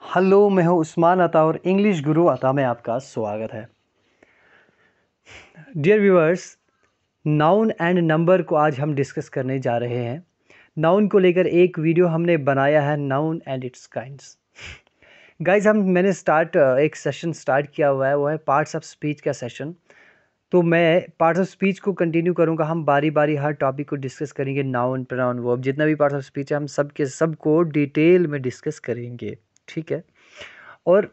Hello, मैं हूँ उस्मान अता और इंग्लिश गुरु अता में आपका स्वागत है। Dear viewers, noun and number को आज हम डिस्कस करने जा रहे हैं। नाउन को लेकर एक वीडियो हमने बनाया है, noun and it's kinds. Guys मैंने एक सेशन स्टार्ट किया हुआ है, वो है पार्ट्स ऑफ स्पीच का सेशन। तो मैं पार्ट्स ऑफ स्पीच को कंटिन्यू करूँगा। हम बारी बारी हर टॉपिक को डिस्कस करेंगे, नाउन प्रोनाउन वर्ब जितना भी पार्ट्स ऑफ स्पीच है हम सबको डिटेल में डिस्कस करेंगे, ठीक है। और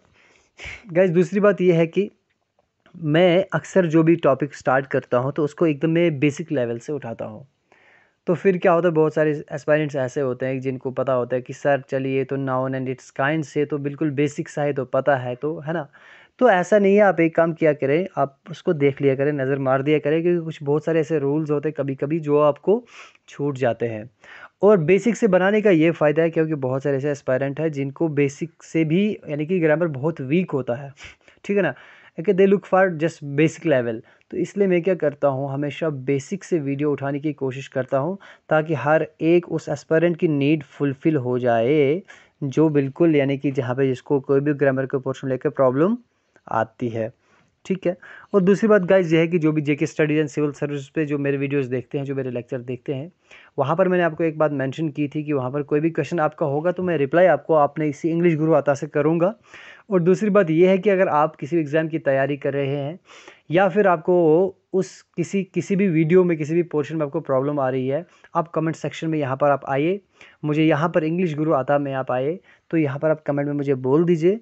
गाइज दूसरी बात ये है कि मैं अक्सर जो भी टॉपिक स्टार्ट करता हूँ तो उसको एकदम मैं बेसिक लेवल से उठाता हूँ। तो फिर क्या होता है, बहुत सारे एस्पायरेंट्स ऐसे होते हैं जिनको पता होता है कि सर चलिए तो नाउन एंड इट्स काइंड से तो बिल्कुल बेसिक सा है, तो पता है, तो है ना। तो ऐसा नहीं है, आप एक काम किया करें, आप उसको देख लिया करें, नज़र मार दिया करें, क्योंकि कुछ बहुत सारे ऐसे रूल्स होते हैं कभी कभी जो आपको छूट जाते हैं। और बेसिक से बनाने का ये फ़ायदा है क्योंकि बहुत सारे ऐसे एस्पायरेंट हैं जिनको बेसिक से भी यानी कि ग्रामर बहुत वीक होता है, ठीक है ना, कि they look for just basic level. तो इसलिए मैं क्या करता हूँ, हमेशा बेसिक से वीडियो उठाने की कोशिश करता हूँ ताकि हर एक उस एस्पायरेंट की नीड फुलफ़िल हो जाए, जो बिल्कुल यानी कि जहाँ पे जिसको कोई भी ग्रामर के पोर्शन लेकर प्रॉब्लम आती है, ठीक है। और दूसरी बात गाइज ये है कि जो भी जेके स्टडीज़ एंड सिविल सर्विस पे जो मेरे वीडियोस देखते हैं, जो मेरे लेक्चर देखते हैं, वहाँ पर मैंने आपको एक बात मेंशन की थी कि वहाँ पर कोई भी क्वेश्चन आपका होगा तो मैं रिप्लाई आपको आपने इसी इंग्लिश गुरु अता से करूँगा। और दूसरी बात ये है कि अगर आप किसी एग्ज़ाम की तैयारी कर रहे हैं या फिर आपको उस किसी भी वीडियो में किसी भी पोर्शन में आपको प्रॉब्लम आ रही है, आप कमेंट सेक्शन में यहाँ पर आप आइए, मुझे यहाँ पर इंग्लिश गुरु अता में आप आए तो यहाँ पर आप कमेंट में मुझे बोल दीजिए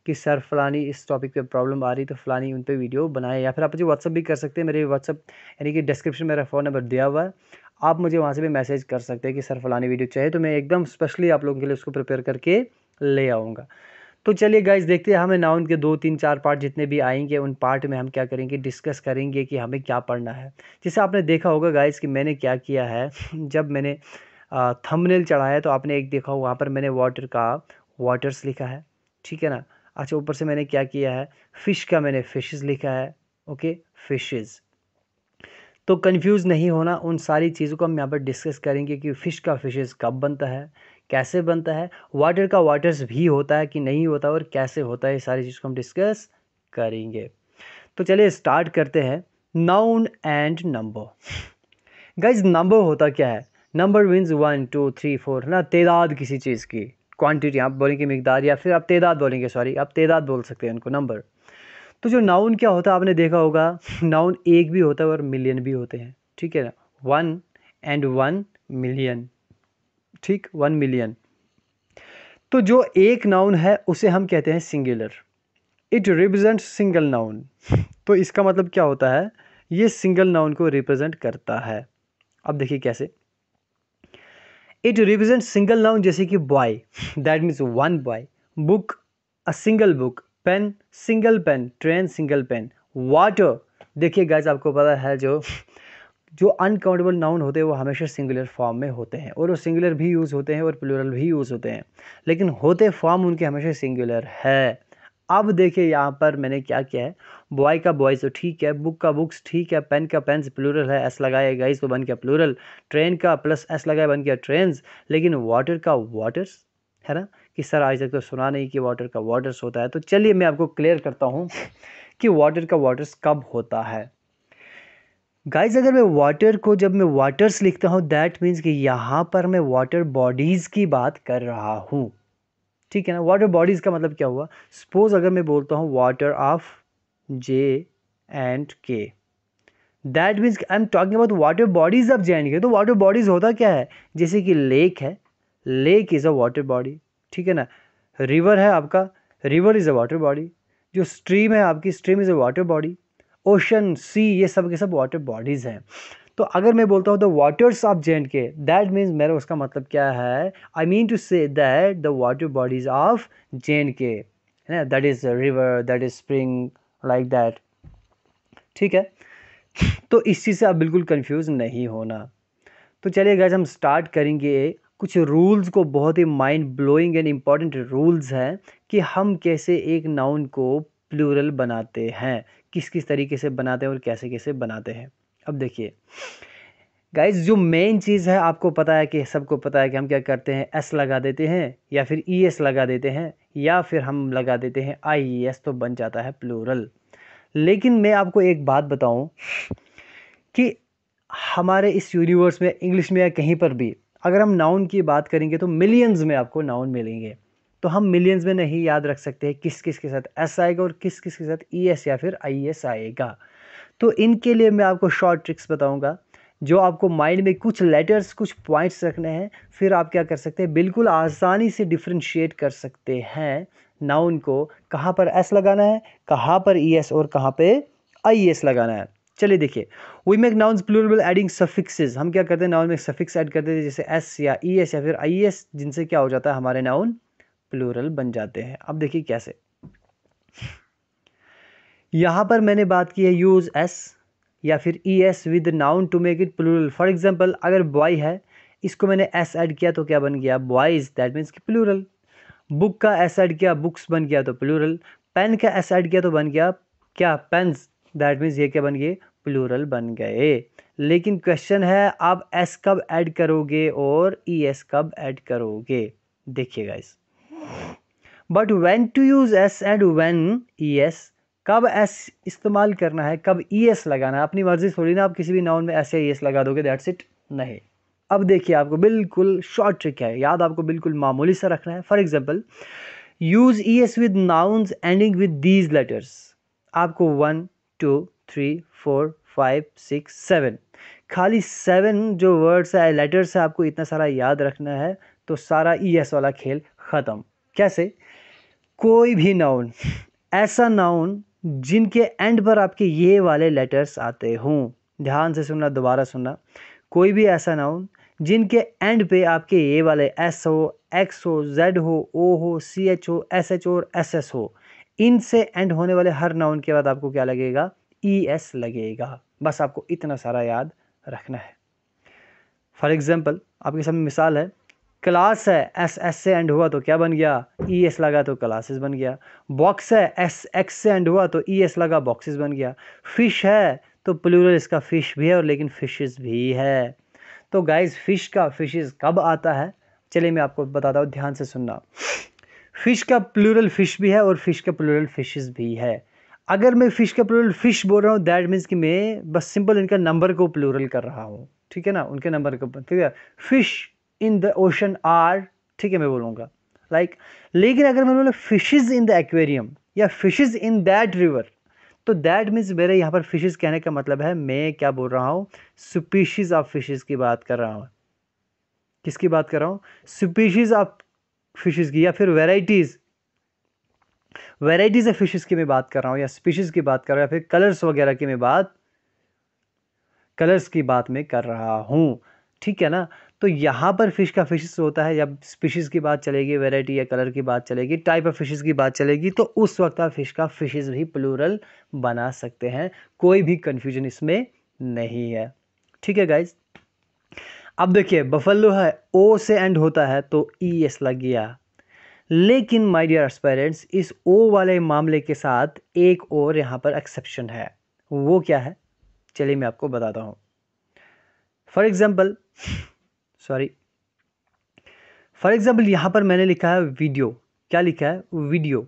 कि सर फलानी इस टॉपिक पे प्रॉब्लम आ रही तो फलानी उन पे वीडियो बनाए, या फिर आप मुझे व्हाट्सअप भी कर सकते हैं। मेरे व्हाट्सअप यानी कि डिस्क्रिप्शन में मेरा फ़ोन नंबर दिया हुआ है, आप मुझे वहाँ से भी मैसेज कर सकते हैं कि सर फलानी वीडियो चाहिए, तो मैं एकदम स्पेशली आप लोगों के लिए उसको प्रिपेयर करके ले आऊँगा। तो चलिए गाइज देखते हैं, हमें नाउन के 2 3 4 पार्ट जितने भी आएंगे उन पार्ट में हम क्या करेंगे, डिस्कस करेंगे कि हमें क्या पढ़ना है। जैसे आपने देखा होगा गाइज कि मैंने क्या किया है जब मैंने थंबनेल चढ़ाया तो आपने एक देखा वहाँ पर मैंने वाटर का वाटर्स लिखा है, ठीक है ना। अच्छा, ऊपर से मैंने क्या किया है, फ़िश का मैंने फिशेस लिखा है, ओके, फिशेस। तो कंफ्यूज नहीं होना, उन सारी चीज़ों को हम यहाँ पर डिस्कस करेंगे कि फ़िश का फिशेस कब बनता है, कैसे बनता है, वाटर का वाटर्स भी होता है कि नहीं होता और कैसे होता है, ये सारी चीज़ को हम डिस्कस करेंगे। तो चलिए स्टार्ट करते हैं। Noun and number. Guys number होता क्या है, नंबर मीन्स 1 2 3 4, है ना, तादाद किसी चीज़ की, क्वांटिटी आप बोलेंगे मिकदार, या फिर आप तादाद बोलेंगे, सॉरी आप तादाद बोल सकते हैं उनको, नंबर। तो जो नाउन क्या होता है आपने देखा होगा, नाउन एक भी होता है और मिलियन भी होते हैं, ठीक है ना, 1 एंड 1 मिलियन, ठीक, 1 मिलियन। तो जो एक नाउन है उसे हम कहते हैं singular, it represent single noun. तो इसका मतलब क्या होता है, ये सिंगल नाउन को रिप्रेजेंट करता है। अब देखिए कैसे, इट रिप्रेजेंट सिंगल नाउन, जैसे कि boy, that means one boy, book a single book, pen single pen, train single pen, water. देखिए गाइस आपको पता है जो जो अनकाउंटेबल नाउन होते हैं वो हमेशा सिंगुलर फॉर्म में होते हैं, और वो सिंगुलर भी यूज़ होते हैं और प्लूरल भी यूज़ होते हैं, लेकिन होते फॉर्म उनके हमेशा सिंगुलर है। अब देखिए यहाँ पर मैंने क्या किया है, बॉय का बॉयज़ तो ठीक है, बुक का बुक्स ठीक है, पेन का पेन्स प्लूरल है, एस लगाया गाइस तो बन गया प्लूरल, ट्रेन का प्लस एस लगाया बन गया ट्रेन्स, लेकिन वाटर का वाटर्स, है ना, कि सर आज तक तो सुना नहीं कि वाटर का वाटर्स होता है। तो चलिए मैं आपको क्लियर करता हूँ कि वाटर का वाटर्स कब होता है। गाइज अगर मैं वाटर को जब मैं वाटर्स लिखता हूँ दैट मीन्स कि यहाँ पर मैं वाटर बॉडीज़ की बात कर रहा हूँ, ठीक है ना। वाटर बॉडीज़ का मतलब क्या हुआ, सपोज अगर मैं बोलता हूँ water of J and K, that means I am talking about water bodies of J and के। तो वाटर बॉडीज़ होता क्या है, जैसे कि लेक है, lake is a water body, ठीक है ना। रिवर है आपका, river is a water body. जो स्ट्रीम है आपकी, stream is a water body. Ocean, sea, ये सब के सब वाटर बॉडीज़ हैं। तो अगर मैं बोलता हूँ the waters of J and K, that means मेरा उसका मतलब क्या है, I mean to say that the water bodies of J and K, है ना, that is river, that is spring, like that, ठीक है। तो इस चीज़ से आप बिल्कुल कंफ्यूज नहीं होना। तो चलिए गाइस हम स्टार्ट करेंगे कुछ रूल्स को, बहुत ही mind blowing and important rules हैं कि हम कैसे एक नाउन को प्लूरल बनाते हैं, किस किस तरीके से बनाते हैं और कैसे कैसे बनाते हैं। अब देखिए गाइस, जो मेन चीज़ है आपको पता है कि सबको पता है कि हम क्या करते हैं, एस लगा देते हैं या फिर ई एस लगा देते हैं, या फिर हम लगा देते हैं IES तो बन जाता है प्लूरल। लेकिन मैं आपको एक बात बताऊं कि हमारे इस यूनिवर्स में इंग्लिश में या कहीं पर भी अगर हम नाउन की बात करेंगे तो मिलियंस में आपको नाउन मिलेंगे। तो हम मिलियंस में नहीं याद रख सकते किस किस के साथ एस आएगा और किस किस के साथ ES या फिर IES आएगा। तो इनके लिए मैं आपको शॉर्ट ट्रिक्स बताऊंगा, जो आपको माइंड में कुछ लेटर्स कुछ पॉइंट्स रखने हैं, फिर आप क्या कर सकते हैं, बिल्कुल आसानी से डिफ्रेंशिएट कर सकते हैं नाउन को, कहाँ पर एस लगाना है, कहाँ पर ES और कहाँ पे IES लगाना है। चलिए देखिए, we make nouns plural adding suffixes. हम क्या करते हैं, नाउन में सफिक्स ऐड करते हैं जैसे एस या ES या फिर IES, जिनसे क्या हो जाता है, हमारे नाउन प्लूरल बन जाते हैं। अब देखिए कैसे, यहाँ पर मैंने बात की है यूज एस या फिर ES with noun to make it plural. For example अगर बॉय है, इसको मैंने एस ऐड किया तो क्या बन गया, बॉयज, दैट मीन्स कि प्लूरल। बुक का एस ऐड किया, बुक्स बन गया तो प्लूरल। पेन का एस ऐड किया तो बन गया क्या, पेन्स, दैट मीन्स ये क्या बन गए, प्लूरल बन गए। लेकिन क्वेश्चन है आप एस कब ऐड करोगे और ES कब ऐड करोगे। देखिए guys, but when to use S and when ES, कब एस इस्तेमाल करना है, कब ES लगाना है, अपनी मर्जी थोड़ी ना आप किसी भी नाउन में एस या ES लगा दोगे, दैट्स इट, नहीं। अब देखिए, आपको बिल्कुल शॉर्ट ट्रिक है, याद आपको बिल्कुल मामूली सा रखना है। For example, use ES with nouns ending with these letters. आपको 1 2 3 4 5 6 7, खाली 7 जो वर्ड्स है, लेटर्स है, आपको इतना सारा याद रखना है, तो सारा ES वाला खेल खत्म। कैसे, कोई भी नाउन, ऐसा नाउन जिनके एंड पर आपके ये वाले लेटर्स आते हों, ध्यान से सुनना, दोबारा सुनना, कोई भी ऐसा नाउन जिनके एंड पे आपके ये वाले S हो, X हो, Z हो, O हो, CH हो, SH हो और SS हो, इनसे एंड होने वाले हर नाउन के बाद आपको क्या लगेगा, ES लगेगा। बस आपको इतना सारा याद रखना है। फॉर एग्जाम्पल आपके सामने मिसाल है, क्लास है, SS से एंड हुआ तो क्या बन गया, ES लगा तो क्लासेस बन गया। बॉक्स है, SX से एंड हुआ तो ES लगा, बॉक्सेस बन गया। फिश है तो प्लूरल इसका फिश भी है और लेकिन फिशेस भी है। तो गाइज, फिश का फिशेस कब आता है, चलिए मैं आपको बताता हूँ, ध्यान से सुनना। फिश का प्लूरल फिश भी है और फिश का प्लूरल फिशेस भी है। अगर मैं फिश का प्लूरल फिश बोल रहा हूँ, दैट मीन्स कि मैं बस सिंपल इनका नंबर को प्लूरल कर रहा हूँ, ठीक है ना, उनके नंबर को, ठीक है। Fish in the ocean are, ठीक है, मैं बोलूँगा लाइक। लेकिन अगर मैं बोला फिशेज इन द एक्वेरियम या फिशेज इन दैट रिवर, तो दैट मीन्स मेरे यहाँ पर फिशेज कहने का मतलब है, मैं क्या बोल रहा हूँ, स्पीशीज ऑफ फिशेज की बात कर रहा हूँ। किसकी बात कर रहा हूँ, स्पीशीज ऑफ फिशेज की, या फिर वेराइटीज ऑफ फिशेज की मैं बात कर रहा हूँ, या स्पीशीज की बात कर रहा हूँ, या फिर कलर्स वगैरह की मैं बात, कलर्स की बात मैं कर रहा हूँ, ठीक है ना। तो यहाँ पर फिश का फिशेस होता है, जब स्पीशीज की बात चलेगी, वैरायटी या कलर की बात चलेगी, टाइप ऑफ फिशेस की बात चलेगी, तो उस वक्त आप फिश का फिशेस भी प्लूरल बना सकते हैं, कोई भी कंफ्यूजन इसमें नहीं है, ठीक है गाइज। अब देखिए, बफेलो है, O से एंड होता है तो ES लग गया। लेकिन माय डियर एस्पायरेंट्स, इस O वाले मामले के साथ एक और यहाँ पर एक्सेप्शन है। वो क्या है, चलिए मैं आपको बताता हूँ। फॉर एग्जाम्पल यहाँ पर मैंने लिखा है वीडियो, क्या लिखा है, वीडियो।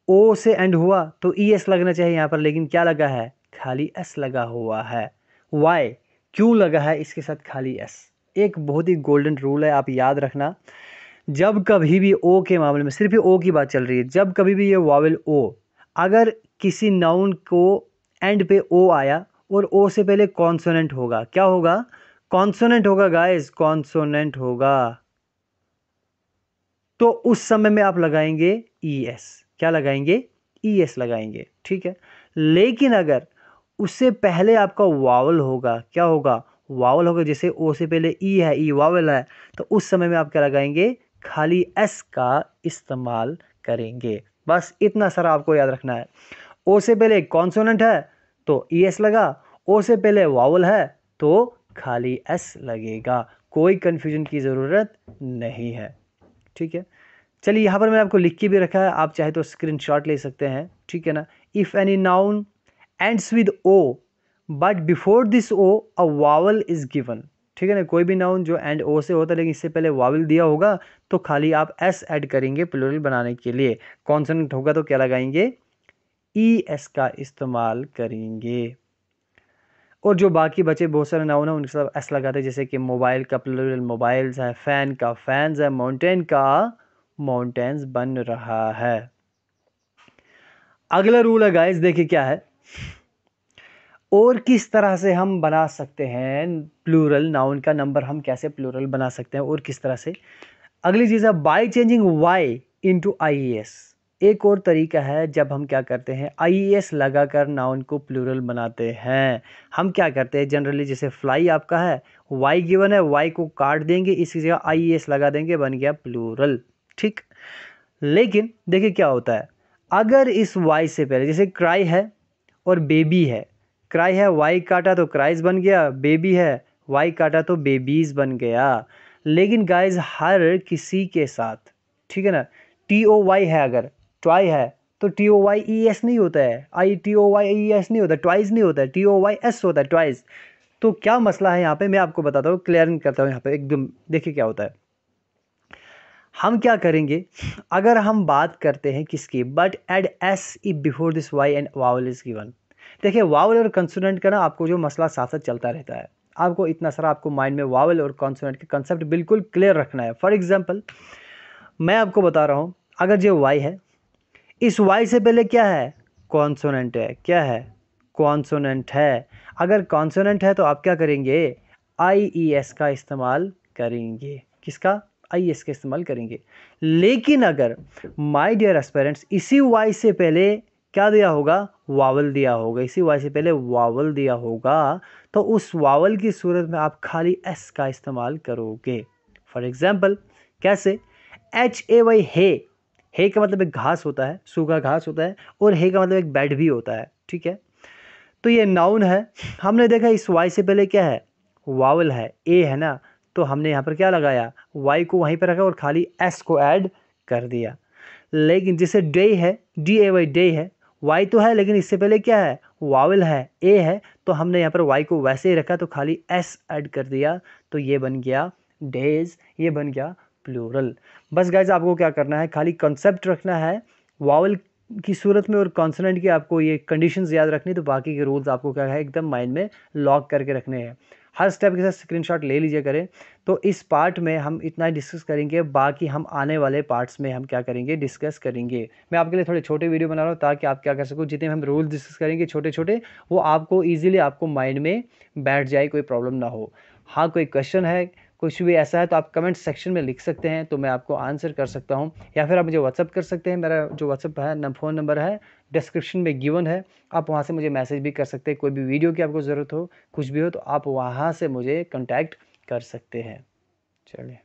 O से एंड हुआ तो ES लगना चाहिए यहाँ पर, लेकिन क्या लगा है, खाली S लगा हुआ है। वाई, क्यों लगा है इसके साथ खाली S। एक बहुत ही गोल्डन रूल है, आप याद रखना, जब कभी भी O के मामले में, सिर्फ O की बात चल रही है, जब कभी भी ये वावेल O, अगर किसी नाउन को एंड पे O आया और O से पहले कॉन्सोनेंट होगा, क्या होगा, कॉन्सोनेंट होगा गाइस, कॉन्सोनेंट होगा, तो उस समय में आप लगाएंगे ES, क्या लगाएंगे, ES लगाएंगे, ठीक है। लेकिन अगर उससे पहले आपका वावल होगा, क्या होगा, वावल होगा, जैसे O से पहले E है, E वावल है, तो उस समय में आप क्या लगाएंगे, खाली S का इस्तेमाल करेंगे। बस इतना सारा आपको याद रखना है। O से पहले कॉन्सोनेंट है तो ES लगा, O से पहले वावल है तो खाली S लगेगा, कोई कंफ्यूजन की ज़रूरत नहीं है, ठीक है। चलिए, यहाँ पर मैंने आपको लिख के भी रखा है, आप चाहे तो स्क्रीनशॉट ले सकते हैं, ठीक है ना। If any noun ends with O but before this O a vowel is given, ठीक है ना, कोई भी नाउन जो एंड ओ से होता है लेकिन इससे पहले वावल दिया होगा तो खाली आप एस ऐड करेंगे प्लूरल बनाने के लिए। कॉन्सोनेंट होगा तो क्या लगाएंगे, ई एस का इस्तेमाल करेंगे। और जो बाकी बचे बहुत सारे नाउन है उनके साथ एस लगाते हैं, जैसे कि मोबाइल का प्लूरल मोबाइल्स है, फैन का फैंस है, माउंटेन का माउंटेन्स बन रहा है। अगला रूल है गाइस, देखिए क्या है, और किस तरह से हम बना सकते हैं प्लूरल नाउन का नंबर, हम कैसे प्लूरल बना सकते हैं और किस तरह से। अगली चीज़ है by changing Y into IES. एक और तरीका है जब हम क्या करते हैं आईईएस लगाकर नाउन को प्लूरल बनाते हैं। हम क्या करते हैं जनरली, जैसे फ्लाई आपका है, वाई गिवन है, वाई को काट देंगे, इसी जगह आईईएस लगा देंगे, बन गया प्लूरल। ठीक, लेकिन देखिए क्या होता है, अगर इस वाई से पहले जैसे क्राई है और बेबी है, क्राई है वाई काटा तो क्राइज बन गया, बेबी है वाई काटा तो बेबीज बन गया। लेकिन गाइज हर किसी के साथ, ठीक है ना, टी ओ वाई है, अगर ट्वाई है तो T O Y E S नहीं होता है, I T O Y E S नहीं होता, ट्वाइस नहीं होता है, टी ओ वाई एस होता है, ट्वाइस। तो क्या मसला है यहाँ पे, मैं आपको बताता हूँ, क्लियर करता हूँ यहाँ पे एकदम। देखिए क्या होता है, हम क्या करेंगे, अगर हम बात करते हैं किसकी, but add S E before this Y and vowel is given. देखिए वावल और कंसोनेंट का ना आपको जो मसला साथ साथ चलता रहता है, आपको इतना सारा आपको माइंड में वावल और कॉन्सोनेंट के कंसेप्ट बिल्कुल क्लियर रखना है। फॉर एग्जांपल मैं आपको बता रहा हूँ, अगर जो वाई है, इस वाई से पहले क्या है, कॉन्सोनेंट है, क्या है, कॉन्सोनेंट है। अगर कॉन्सोनेंट है तो आप क्या करेंगे, आई ई एस का इस्तेमाल करेंगे, किसका, आई एस का इस्तेमाल करेंगे। लेकिन अगर माय डियर एस्पिरेंट्स इसी वाई से पहले क्या दिया होगा, वावल दिया होगा, इसी वाई से पहले वावल दिया होगा, तो उस वावल की सूरत में आप खाली एस का इस्तेमाल करोगे। फॉर एग्जाम्पल कैसे, एच ए वाई हे का मतलब एक घास होता है, सूखा घास होता है, और हे का मतलब एक बेड भी होता है, ठीक है। तो ये नाउन है, हमने देखा इस वाई से पहले क्या है, वावल है, ए है ना, तो हमने यहाँ पर क्या लगाया, वाई को वहीं पर रखा और खाली एस को ऐड कर दिया। लेकिन जैसे डे है, डी ए वाई डे है, वाई तो है लेकिन इससे पहले क्या है, वावल है, ए है, तो हमने यहाँ पर वाई को वैसे ही रखा तो खाली एस ऐड कर दिया, तो ये बन गया डेज, ये बन गया प्लूरल। बस गाइज आपको क्या करना है, खाली कॉन्सेप्ट रखना है वावल की सूरत में और कॉन्सोनेंट की, आपको ये कंडीशंस याद रखनी, तो बाकी के रूल्स आपको क्या है एकदम माइंड में लॉक करके रखने हैं। हर स्टेप के साथ स्क्रीनशॉट ले लीजिए करें। तो इस पार्ट में हम इतना ही डिस्कस करेंगे, बाकी हम आने वाले पार्ट्स में हम क्या करेंगे, डिस्कस करेंगे। मैं आपके लिए थोड़े छोटे वीडियो बना रहा हूँ ताकि आप क्या कर सको, जितने हम रूल्स डिस्कस करेंगे छोटे छोटे, वो आपको ईजिली आपको माइंड में बैठ जाए, कोई प्रॉब्लम ना हो। हाँ कोई क्वेश्चन है, कुछ भी ऐसा है तो आप कमेंट सेक्शन में लिख सकते हैं, तो मैं आपको आंसर कर सकता हूँ, या फिर आप मुझे व्हाट्सअप कर सकते हैं। मेरा जो व्हाट्सअप है फ़ोन नंबर है डिस्क्रिप्शन में गिवन है, आप वहाँ से मुझे मैसेज भी कर सकते हैं। कोई भी वीडियो की आपको ज़रूरत हो, कुछ भी हो, तो आप वहाँ से मुझे कॉन्टैक्ट कर सकते हैं। चलिए।